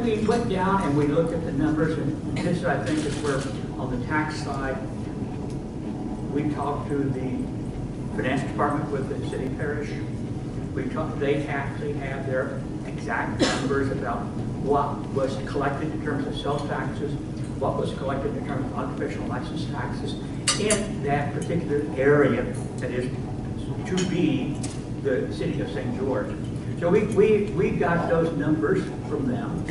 we went down and we looked at the numbers, and this, I think, is where, on the tax side, we talked to the finance department with the city parish. They actually have their exact numbers about what was collected in terms of sales taxes, what was collected in terms of occupational license taxes in that particular area that is to be the city of St. George. So we got those numbers from them,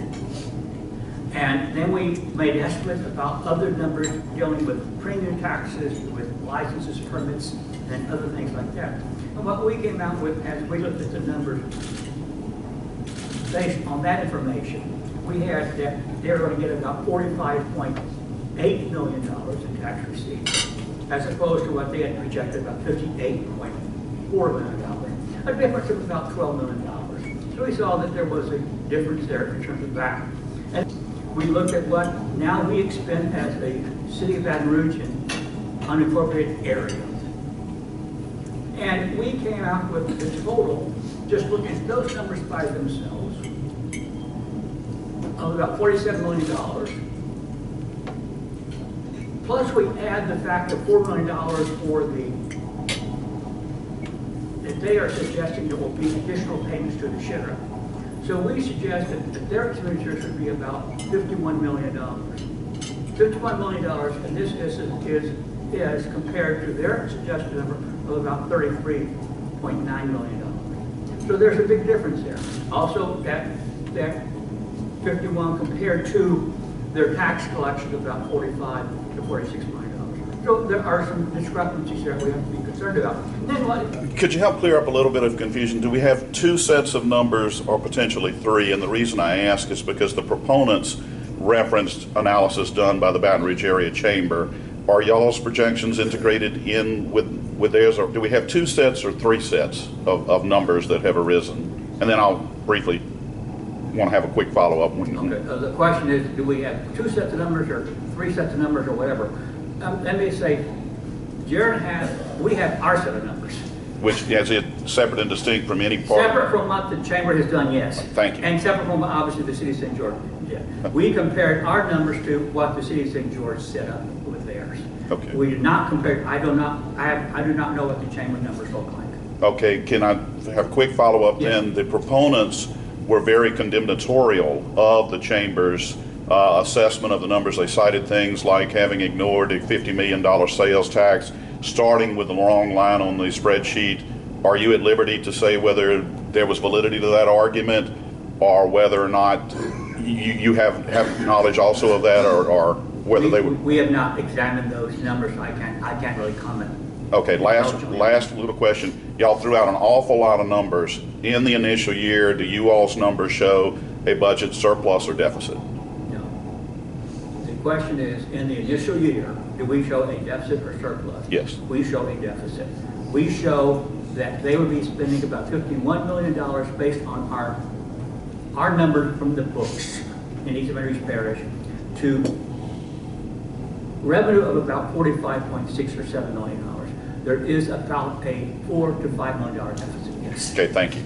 and then we made estimates about other numbers dealing with premium taxes, with licenses, permits, and other things like that. And what we came out with, as we looked at the numbers, based on that information, we had that they're going to get about $45.8 million in tax receipts, as opposed to what they had projected, about $58.4 million, a difference of about $12 million. So we saw that there was a difference there in terms of that. And we looked at what now we expend as a city of Baton Rouge in unincorporated area. And we came out with the total, just looking at those numbers by themselves, of about $47 million. Plus we add the fact of $4 million for that they are suggesting there will be additional payments to the sheriff. So we suggested that their expenditures would be about $51 million. $51 million, and this is compared to their suggested number of about $33.9 million. So there's a big difference there. Also, that 51 compared to their tax collection of about $45 to $46 million. So there are some discrepancies there we have to be concerned about. And then what? Could you help clear up a little bit of confusion? Do we have two sets of numbers or potentially three? And the reason I ask is because the proponents referenced analysis done by the Baton Rouge Area Chamber. Are y'all's projections integrated in with theirs, or do we have two sets or three sets of numbers that have arisen? And then I'll briefly want to have a quick follow-up. Okay. The question is, do we have two sets of numbers or three sets of numbers or whatever? Let me say, we have our set of numbers. Which is it separate and distinct from any part? Separate from what the chamber has done, yes. Thank you. And separate from obviously the city of St. George. Yeah. We compared our numbers to what the city of St. George set up with theirs. Okay. We did not compare. I do not know what the chamber numbers look like. Okay. Can I have a quick follow-up then? The proponents were very condemnatorial of the chamber's assessment of the numbers. They cited things like having ignored a $50 million sales tax, starting with the wrong line on the spreadsheet. Are you at liberty to say whether there was validity to that argument, or whether or not you have knowledge also of that, or whether they would? We have not examined those numbers. I can't really comment. Okay, last little question. Y'all threw out an awful lot of numbers. In the initial year, do you all's numbers show a budget surplus or deficit? No. The question is, in the initial year, do we show a deficit or surplus? Yes. We show a deficit. We show that they would be spending about $51 million based on our number from the books in each of St. Mary's Parish to revenue of about $45.6 or $7 million. There is about a $4 to $5 million deficit, yes. Okay, thank you.